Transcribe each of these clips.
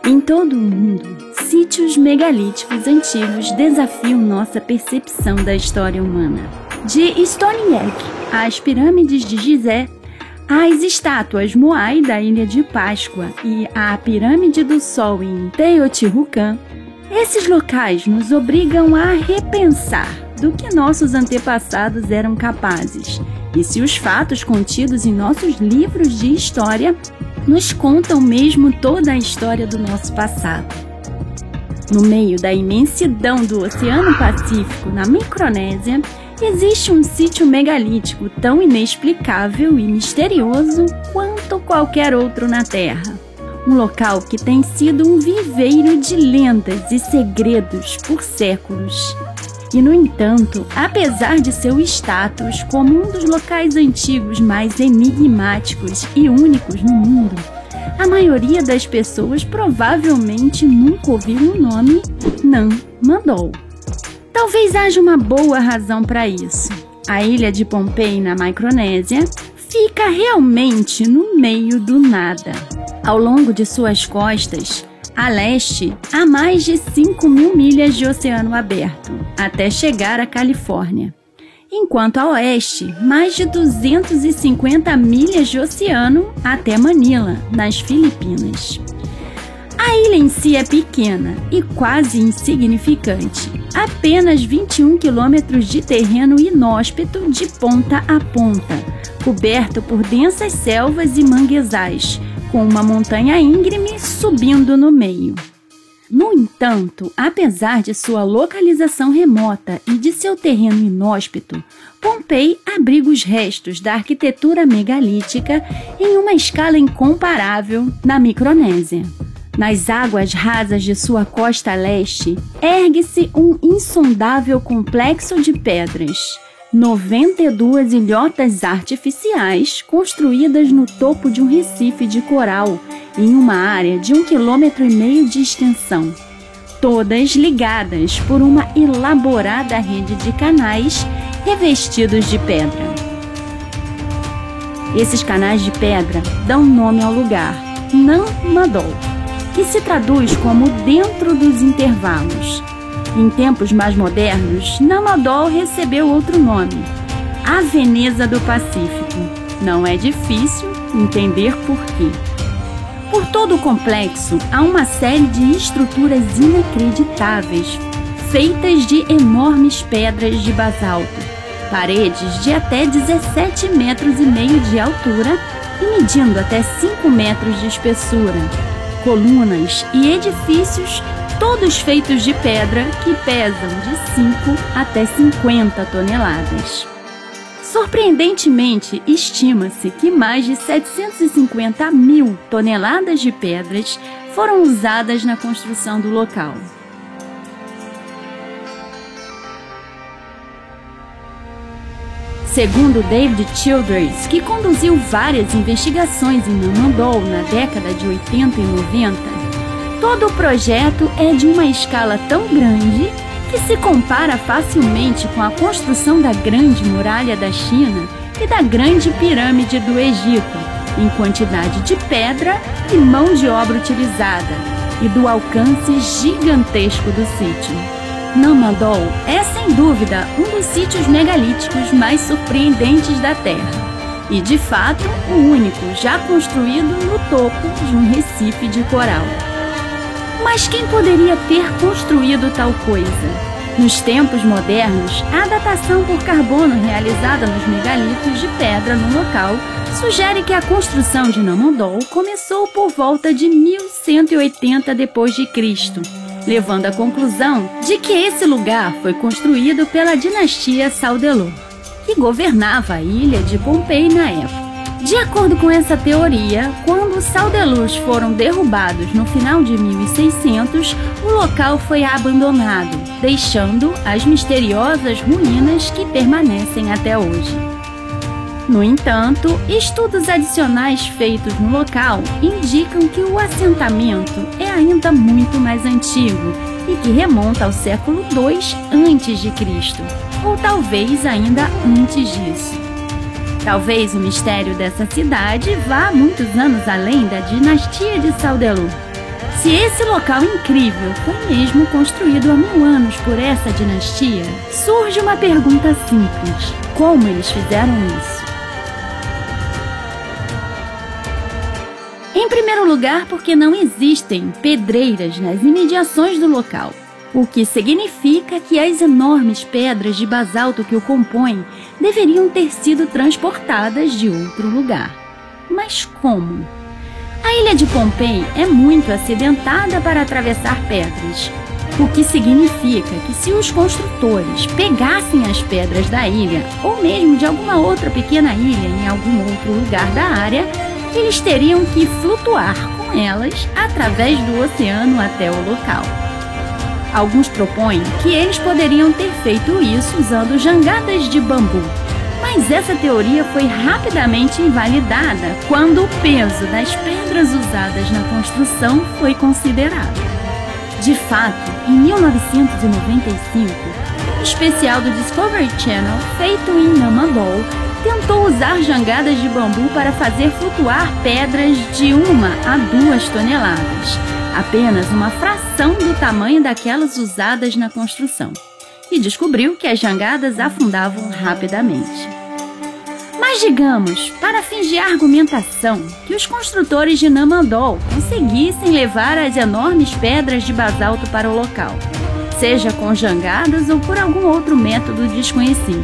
Em todo o mundo, sítios megalíticos antigos desafiam nossa percepção da história humana. De Stonehenge às pirâmides de Gizé, às estátuas Moai da Ilha de Páscoa e à Pirâmide do Sol em Teotihuacan, esses locais nos obrigam a repensar do que nossos antepassados eram capazes e se os fatos contidos em nossos livros de história nos contam mesmo toda a história do nosso passado. No meio da imensidão do Oceano Pacífico, na Micronésia, existe um sítio megalítico tão inexplicável e misterioso quanto qualquer outro na Terra. Um local que tem sido um viveiro de lendas e segredos por séculos. E, no entanto, apesar de seu status como um dos locais antigos mais enigmáticos e únicos no mundo, a maioria das pessoas provavelmente nunca ouviu o nome Nan Madol. Talvez haja uma boa razão para isso. A ilha de Pohnpei, na Micronésia, fica realmente no meio do nada. Ao longo de suas costas, a leste, há mais de 5.000 milhas de oceano aberto, até chegar à Califórnia. Enquanto a oeste, mais de 250 milhas de oceano até Manila, nas Filipinas. A ilha em si é pequena e quase insignificante. Apenas 21 quilômetros de terreno inóspito de ponta a ponta, coberto por densas selvas e manguezais, com uma montanha íngreme subindo no meio. No entanto, apesar de sua localização remota e de seu terreno inóspito, Pohnpei abriga os restos da arquitetura megalítica em uma escala incomparável na Micronésia. Nas águas rasas de sua costa leste, ergue-se um insondável complexo de pedras. 92 ilhotas artificiais construídas no topo de um recife de coral, em uma área de 1,5 km de extensão, todas ligadas por uma elaborada rede de canais revestidos de pedra. Esses canais de pedra dão nome ao lugar, Nan Madol, que se traduz como dentro dos intervalos. Em tempos mais modernos, Nan Madol recebeu outro nome, a Veneza do Pacífico. Não é difícil entender por quê. Por todo o complexo, há uma série de estruturas inacreditáveis, feitas de enormes pedras de basalto, paredes de até 17,5 metros de altura e medindo até 5 metros de espessura, colunas e edifícios todos feitos de pedra que pesam de 5 até 50 toneladas. Surpreendentemente, estima-se que mais de 750 mil toneladas de pedras foram usadas na construção do local. Segundo David Childress, que conduziu várias investigações em Nan Madol na década de 80 e 90, todo o projeto é de uma escala tão grande que se compara facilmente com a construção da Grande Muralha da China e da Grande Pirâmide do Egito, em quantidade de pedra e mão de obra utilizada, e do alcance gigantesco do sítio. Nan Madol é, sem dúvida, um dos sítios megalíticos mais surpreendentes da Terra, e, de fato, o único já construído no topo de um recife de coral. Mas quem poderia ter construído tal coisa? Nos tempos modernos, a datação por carbono realizada nos megalitos de pedra no local sugere que a construção de Nan Madol começou por volta de 1180 d.C., levando à conclusão de que esse lugar foi construído pela dinastia Saudelor, que governava a ilha de Pohnpei na época. De acordo com essa teoria, quando os Saudelors foram derrubados no final de 1600, o local foi abandonado, deixando as misteriosas ruínas que permanecem até hoje. No entanto, estudos adicionais feitos no local indicam que o assentamento é ainda muito mais antigo e que remonta ao século II a.C., ou talvez ainda antes disso. Talvez o mistério dessa cidade vá muitos anos além da dinastia de Saudelor. Se esse local incrível foi mesmo construído há 1000 anos por essa dinastia, surge uma pergunta simples: como eles fizeram isso? Em primeiro lugar, porque não existem pedreiras nas imediações do local, o que significa que as enormes pedras de basalto que o compõem deveriam ter sido transportadas de outro lugar. Mas como? A ilha de Pompei é muito acidentada para atravessar pedras, o que significa que se os construtores pegassem as pedras da ilha ou mesmo de alguma outra pequena ilha em algum outro lugar da área, eles teriam que flutuar com elas através do oceano até o local. Alguns propõem que eles poderiam ter feito isso usando jangadas de bambu, mas essa teoria foi rapidamente invalidada quando o peso das pedras usadas na construção foi considerado. De fato, em 1995, um especial do Discovery Channel feito em Namandol tentou usar jangadas de bambu para fazer flutuar pedras de 1 a 2 toneladas, apenas uma fração do tamanho daquelas usadas na construção, e descobriu que as jangadas afundavam rapidamente. Mas digamos, para fins de argumentação, que os construtores de Namandol conseguissem levar as enormes pedras de basalto para o local, seja com jangadas ou por algum outro método desconhecido.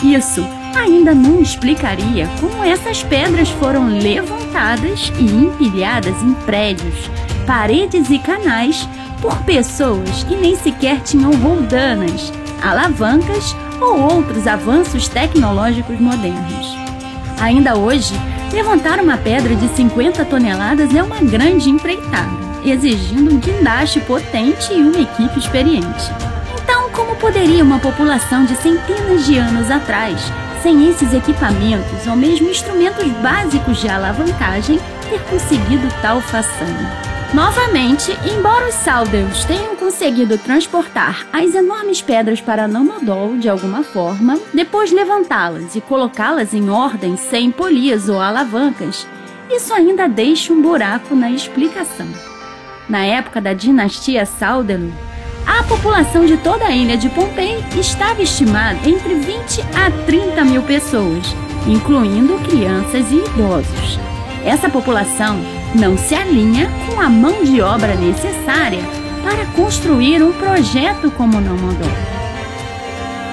Isso ainda não explicaria como essas pedras foram levantadas e empilhadas em prédios, paredes e canais por pessoas que nem sequer tinham roldanas, alavancas ou outros avanços tecnológicos modernos. Ainda hoje, levantar uma pedra de 50 toneladas é uma grande empreitada, exigindo um guindaste potente e uma equipe experiente. Então, como poderia uma população de centenas de anos atrás, sem esses equipamentos ou mesmo instrumentos básicos de alavancagem, ter conseguido tal façanha? Novamente, embora os Saudeus tenham conseguido transportar as enormes pedras para Namandol de alguma forma, depois levantá-las e colocá-las em ordem sem polias ou alavancas, isso ainda deixa um buraco na explicação. Na época da dinastia Saudelus, a população de toda a ilha de Pompei estava estimada entre 20 a 30 mil pessoas, incluindo crianças e idosos. Essa população não se alinha com a mão de obra necessária para construir um projeto como Namandol.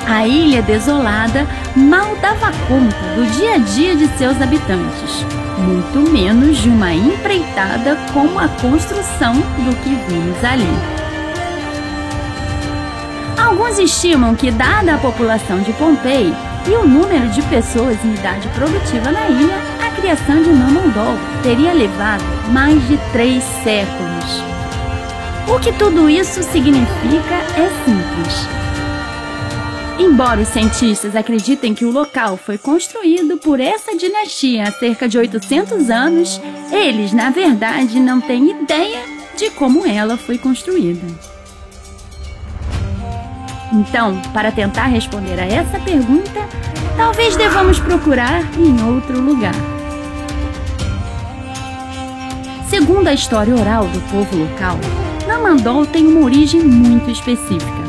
A ilha desolada mal dava conta do dia a dia de seus habitantes, muito menos de uma empreitada como a construção do que vimos ali. Alguns estimam que, dada a população de Pompei e o número de pessoas em idade produtiva na ilha, a criação de Namandol teria levado mais de 3 séculos. O que tudo isso significa é simples. Embora os cientistas acreditem que o local foi construído por essa dinastia há cerca de 800 anos, eles, na verdade, não têm ideia de como ela foi construída. Então, para tentar responder a essa pergunta, talvez devamos procurar em outro lugar. Segundo a história oral do povo local, Namandol tem uma origem muito específica.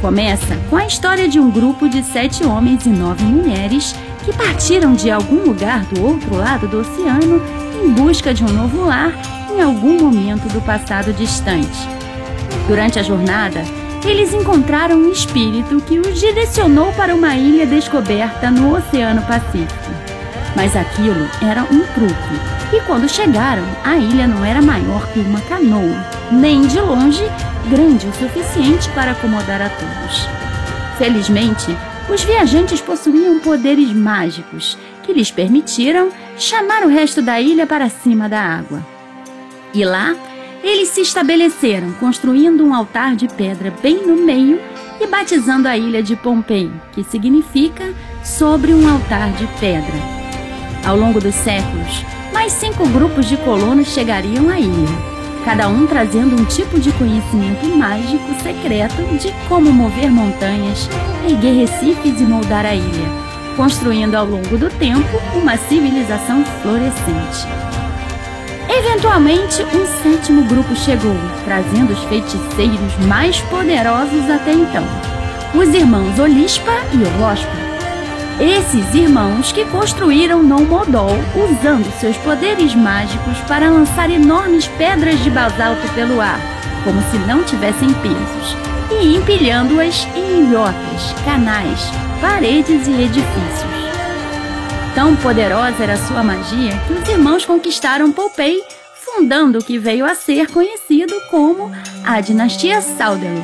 Começa com a história de um grupo de 7 homens e 9 mulheres que partiram de algum lugar do outro lado do oceano em busca de um novo lar em algum momento do passado distante. Durante a jornada, eles encontraram um espírito que os direcionou para uma ilha descoberta no Oceano Pacífico. Mas aquilo era um truque, e quando chegaram, a ilha não era maior que uma canoa, nem de longe grande o suficiente para acomodar a todos. Felizmente, os viajantes possuíam poderes mágicos que lhes permitiram chamar o resto da ilha para cima da água. E lá, eles se estabeleceram, construindo um altar de pedra bem no meio e batizando a ilha de Pompei, que significa sobre um altar de pedra. Ao longo dos séculos, mais 5 grupos de colonos chegariam à ilha, cada um trazendo um tipo de conhecimento mágico secreto de como mover montanhas, erguer recifes e moldar a ilha, construindo ao longo do tempo uma civilização florescente. Eventualmente, um sétimo grupo chegou, trazendo os feiticeiros mais poderosos até então, os irmãos Olispa e Olospa. Esses irmãos que construíram Nomodol usando seus poderes mágicos para lançar enormes pedras de basalto pelo ar, como se não tivessem pesos, e empilhando-as em ilhotas, canais, paredes e edifícios. Tão poderosa era sua magia que os irmãos conquistaram Pohnpei, fundando o que veio a ser conhecido como a dinastia Saudelot.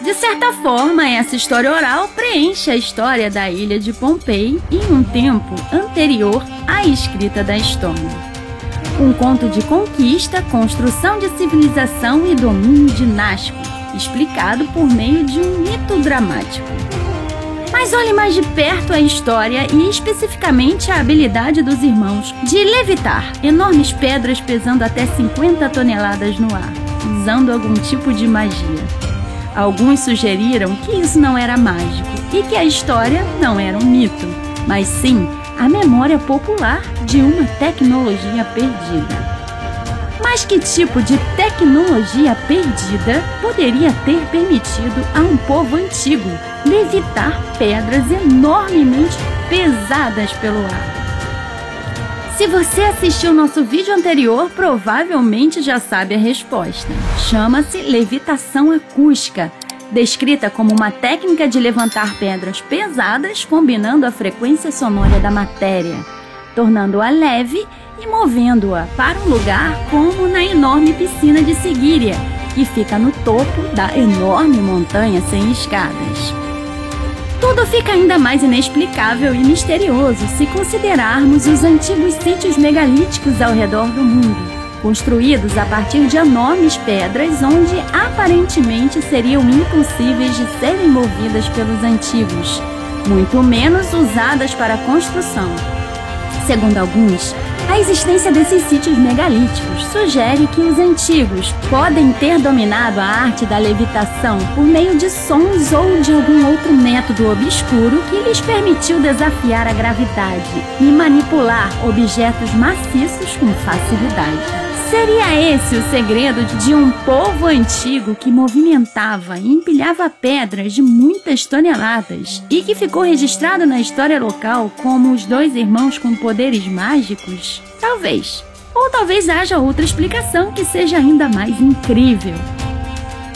De certa forma, essa história oral preenche a história da ilha de Pohnpei em um tempo anterior à escrita da história. Um conto de conquista, construção de civilização e domínio dinástico, explicado por meio de um mito dramático. Mas olhe mais de perto a história e especificamente a habilidade dos irmãos de levitar enormes pedras pesando até 50 toneladas no ar, usando algum tipo de magia. Alguns sugeriram que isso não era mágico e que a história não era um mito, mas sim a memória popular de uma tecnologia perdida. Mas que tipo de tecnologia perdida poderia ter permitido a um povo antigo levitar pedras enormemente pesadas pelo ar? Se você assistiu nosso vídeo anterior, provavelmente já sabe a resposta. Chama-se levitação acústica, descrita como uma técnica de levantar pedras pesadas combinando a frequência sonora da matéria, tornando-a leve e movendo-a para um lugar como na enorme piscina de Sigíria, que fica no topo da enorme montanha sem escadas. Tudo fica ainda mais inexplicável e misterioso se considerarmos os antigos sítios megalíticos ao redor do mundo, construídos a partir de enormes pedras onde aparentemente seriam impossíveis de serem movidas pelos antigos, muito menos usadas para a construção. Segundo alguns, a existência desses sítios megalíticos sugere que os antigos podem ter dominado a arte da levitação por meio de sons ou de algum outro método obscuro que lhes permitiu desafiar a gravidade e manipular objetos maciços com facilidade. Seria esse o segredo de um povo antigo que movimentava e empilhava pedras de muitas toneladas e que ficou registrado na história local como os dois irmãos com poderes mágicos? Talvez. Ou talvez haja outra explicação que seja ainda mais incrível.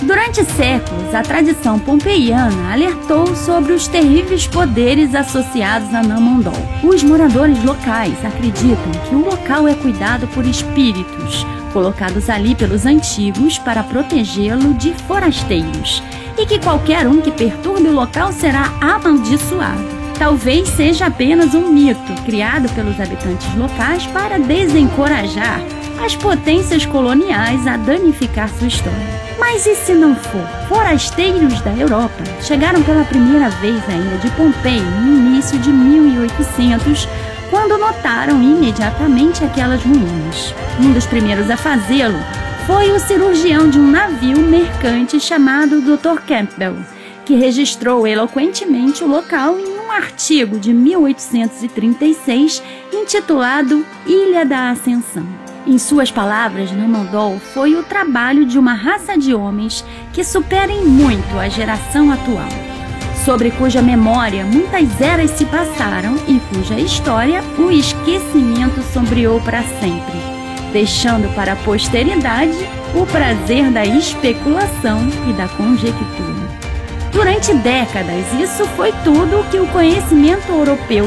Durante séculos, a tradição pompeiana alertou sobre os terríveis poderes associados a Namondol. Os moradores locais acreditam que o local é cuidado por espíritos, colocados ali pelos antigos para protegê-lo de forasteiros, e que qualquer um que perturbe o local será amaldiçoado. Talvez seja apenas um mito criado pelos habitantes locais para desencorajar as potências coloniais a danificar sua história. Mas e se não for? Forasteiros da Europa chegaram pela primeira vez à ilha de Pohnpei no início de 1800, quando notaram imediatamente aquelas ruínas. Um dos primeiros a fazê-lo foi o cirurgião de um navio mercante chamado Dr. Campbell, que registrou eloquentemente o local em um artigo de 1836 intitulado Ilha da Ascensão. Em suas palavras, Namondol foi o trabalho de uma raça de homens que superem muito a geração atual, sobre cuja memória muitas eras se passaram e cuja história o esquecimento sombreou para sempre, deixando para a posteridade o prazer da especulação e da conjectura. Durante décadas, isso foi tudo o que o conhecimento europeu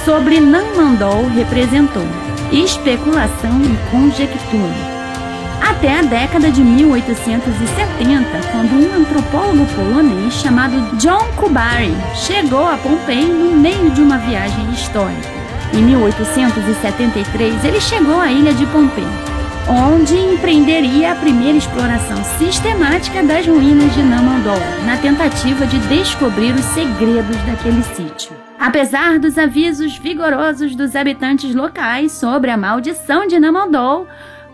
sobre Namondol representou: especulação e conjectura. Até a década de 1870, quando um antropólogo polonês chamado John Kubary chegou a Pohnpei no meio de uma viagem histórica. Em 1873, ele chegou à ilha de Pohnpei, onde empreenderia a primeira exploração sistemática das ruínas de Namondol, na tentativa de descobrir os segredos daquele sítio. Apesar dos avisos vigorosos dos habitantes locais sobre a maldição de Namondol,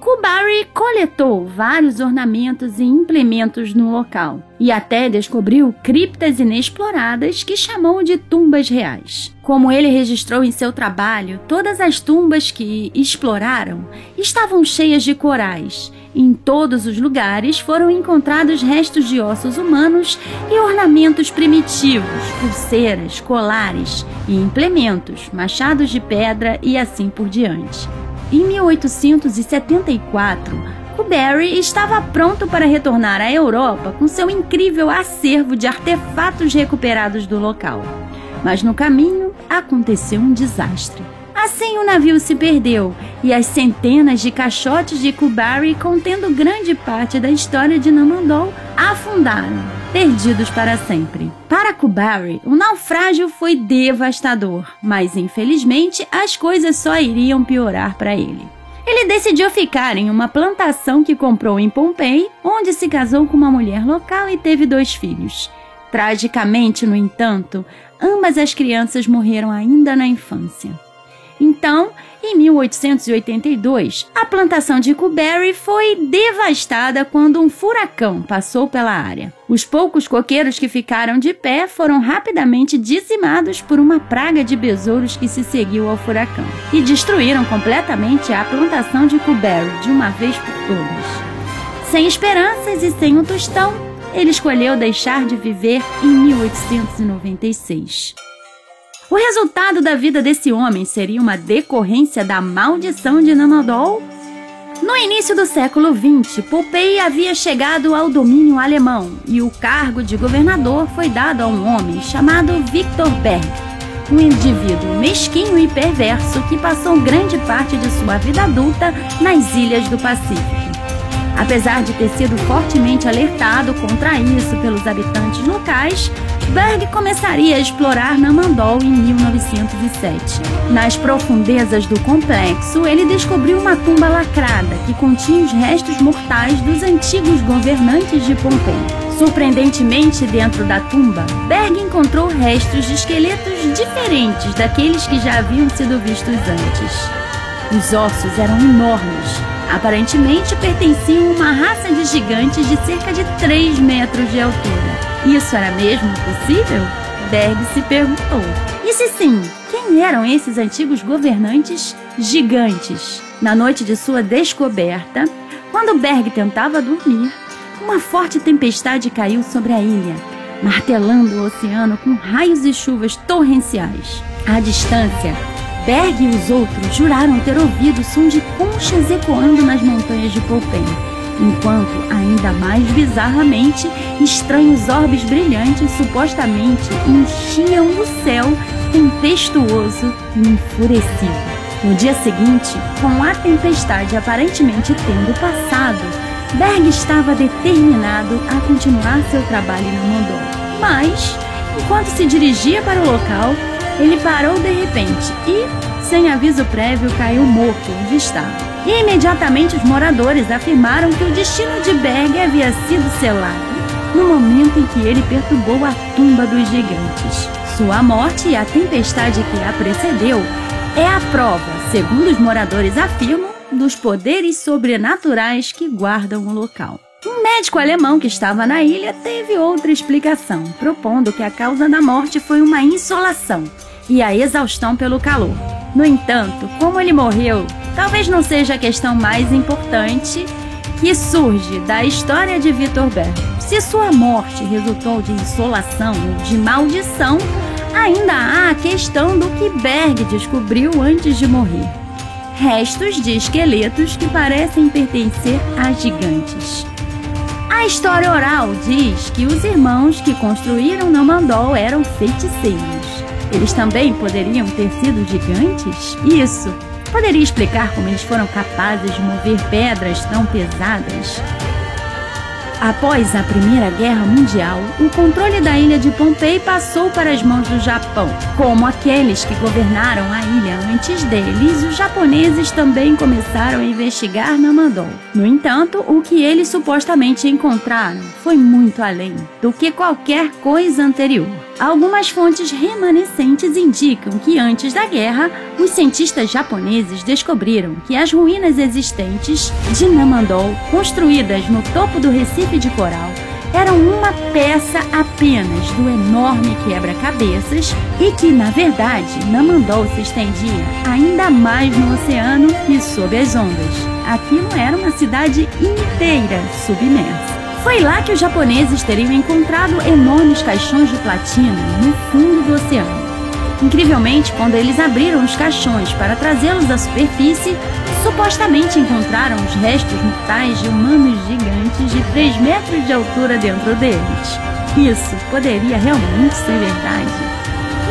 Kubari coletou vários ornamentos e implementos no local e até descobriu criptas inexploradas que chamou de tumbas reais. Como ele registrou em seu trabalho, todas as tumbas que exploraram estavam cheias de corais. Em todos os lugares foram encontrados restos de ossos humanos e ornamentos primitivos, pulseiras, colares e implementos, machados de pedra e assim por diante. Em 1874, Kubari estava pronto para retornar à Europa com seu incrível acervo de artefatos recuperados do local. Mas no caminho aconteceu um desastre. Assim, o navio se perdeu e as centenas de caixotes de Kubari, contendo grande parte da história de Namandol, afundaram, perdidos para sempre. Para Kubari, o naufrágio foi devastador, mas infelizmente as coisas só iriam piorar para ele. Ele decidiu ficar em uma plantação que comprou em Pompei, onde se casou com uma mulher local e teve 2 filhos. Tragicamente, no entanto, ambas as crianças morreram ainda na infância. Então, em 1882, a plantação de Kubari foi devastada quando um furacão passou pela área. Os poucos coqueiros que ficaram de pé foram rapidamente dizimados por uma praga de besouros que se seguiu ao furacão e destruíram completamente a plantação de Kubari de uma vez por todas. Sem esperanças e sem um tostão, ele escolheu deixar de viver em 1896. O resultado da vida desse homem seria uma decorrência da maldição de Namandol? No início do século XX, Pompei havia chegado ao domínio alemão e o cargo de governador foi dado a um homem chamado Victor Berg, um indivíduo mesquinho e perverso que passou grande parte de sua vida adulta nas ilhas do Pacífico. Apesar de ter sido fortemente alertado contra isso pelos habitantes locais, Berg começaria a explorar Namandol em 1907. Nas profundezas do complexo, ele descobriu uma tumba lacrada que continha os restos mortais dos antigos governantes de Pompei. Surpreendentemente, dentro da tumba, Berg encontrou restos de esqueletos diferentes daqueles que já haviam sido vistos antes. Os ossos eram enormes. Aparentemente pertenciam a uma raça de gigantes de cerca de 3 metros de altura. Isso era mesmo possível? Berg se perguntou. E se sim, quem eram esses antigos governantes gigantes? Na noite de sua descoberta, quando Berg tentava dormir, uma forte tempestade caiu sobre a ilha, martelando o oceano com raios e chuvas torrenciais. À distância, Berg e os outros juraram ter ouvido som de conchas ecoando nas montanhas de Pompei, enquanto, ainda mais bizarramente, estranhos orbes brilhantes supostamente enchiam o céu tempestuoso e enfurecido. No dia seguinte, com a tempestade aparentemente tendo passado, Berg estava determinado a continuar seu trabalho em Namandol. Mas, enquanto se dirigia para o local, ele parou de repente e, sem aviso prévio, caiu morto onde estava. E imediatamente os moradores afirmaram que o destino de Berg havia sido selado no momento em que ele perturbou a tumba dos gigantes. Sua morte e a tempestade que a precedeu é a prova, segundo os moradores afirmam, dos poderes sobrenaturais que guardam o local. Um médico alemão que estava na ilha teve outra explicação, propondo que a causa da morte foi uma insolação e a exaustão pelo calor. No entanto, como ele morreu, talvez não seja a questão mais importante que surge da história de Victor Berg. Se sua morte resultou de insolação ou de maldição, ainda há a questão do que Berg descobriu antes de morrer. Restos de esqueletos que parecem pertencer a gigantes. A história oral diz que os irmãos que construíram Namandol eram feiticeiros. Eles também poderiam ter sido gigantes? Isso poderia explicar como eles foram capazes de mover pedras tão pesadas. Após a Primeira Guerra Mundial, o controle da ilha de Pompei passou para as mãos do Japão. Como aqueles que governaram a ilha antes deles, os japoneses também começaram a investigar Namandol. No entanto, o que eles supostamente encontraram foi muito além do que qualquer coisa anterior. algumas fontes remanescentes indicam que antes da guerra, os cientistas japoneses descobriram que as ruínas existentes de Namandol, construídas no topo do Recife de Coral, eram uma peça apenas do enorme quebra-cabeças e que, na verdade, Namandol se estendia ainda mais no oceano e sob as ondas. Aquilo era uma cidade inteira submersa. Foi lá que os japoneses teriam encontrado enormes caixões de platina no fundo do oceano. Incrivelmente, quando eles abriram os caixões para trazê-los à superfície, supostamente encontraram os restos mortais de humanos gigantes de 3 metros de altura dentro deles. Isso poderia realmente ser verdade.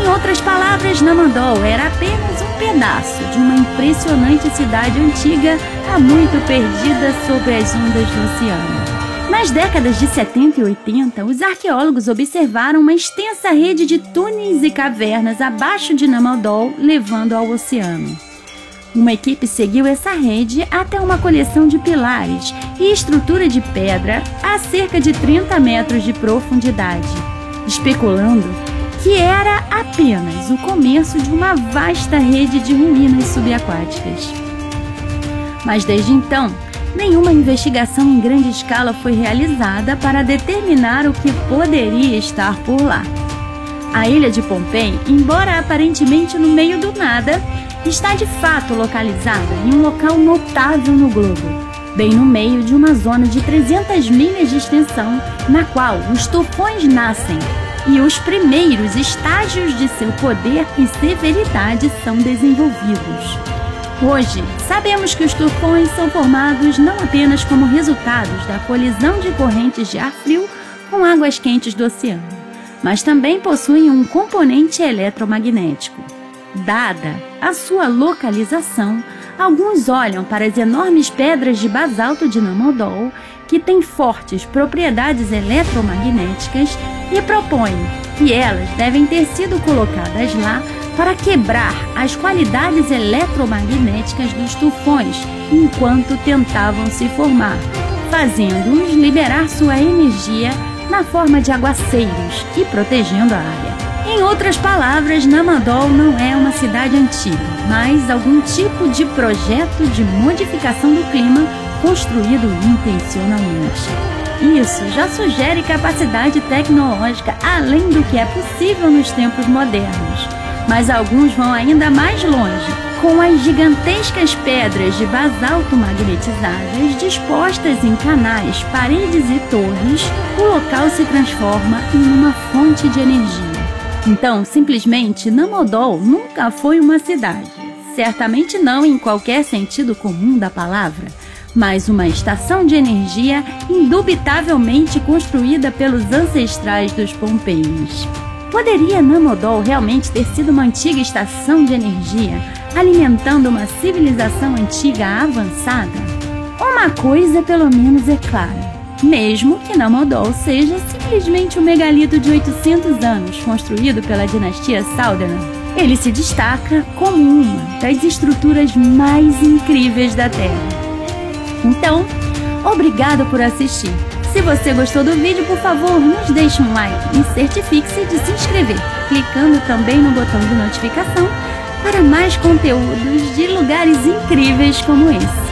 Em outras palavras, Namandol era apenas um pedaço de uma impressionante cidade antiga há muito perdida sob as ondas do oceano. Nas décadas de 70 e 80, os arqueólogos observaram uma extensa rede de túneis e cavernas abaixo de Namandol, levando ao oceano. Uma equipe seguiu essa rede até uma coleção de pilares e estrutura de pedra a cerca de 30 metros de profundidade, especulando que era apenas o começo de uma vasta rede de ruínas subaquáticas. Mas desde então, nenhuma investigação em grande escala foi realizada para determinar o que poderia estar por lá. A ilha de Pompei, embora aparentemente no meio do nada, está de fato localizada em um local notável no globo, bem no meio de uma zona de 300 milhas de extensão, na qual os tufões nascem e os primeiros estágios de seu poder e severidade são desenvolvidos. Hoje, sabemos que os tufões são formados não apenas como resultados da colisão de correntes de ar frio com águas quentes do oceano, mas também possuem um componente eletromagnético. Dada a sua localização, alguns olham para as enormes pedras de basalto de Namandol, que têm fortes propriedades eletromagnéticas, e propõem que elas devem ter sido colocadas lá para quebrar as qualidades eletromagnéticas dos tufões enquanto tentavam se formar, fazendo-os liberar sua energia na forma de aguaceiros e protegendo a área. Em outras palavras, Namandol não é uma cidade antiga, mas algum tipo de projeto de modificação do clima construído intencionalmente. Isso já sugere capacidade tecnológica além do que é possível nos tempos modernos. Mas alguns vão ainda mais longe. Com as gigantescas pedras de basalto magnetizadas dispostas em canais, paredes e torres, o local se transforma em uma fonte de energia. Então, simplesmente, Namandol nunca foi uma cidade. Certamente não em qualquer sentido comum da palavra, mas uma estação de energia indubitavelmente construída pelos ancestrais dos pompeios. Poderia Namandol realmente ter sido uma antiga estação de energia, alimentando uma civilização antiga avançada? Uma coisa pelo menos é clara. Mesmo que Namandol seja simplesmente um megalito de 800 anos construído pela dinastia Saldanha, ele se destaca como uma das estruturas mais incríveis da Terra. Então, obrigado por assistir. Se você gostou do vídeo, por favor, nos deixe um like e certifique-se de se inscrever, clicando também no botão de notificação para mais conteúdos de lugares incríveis como esse.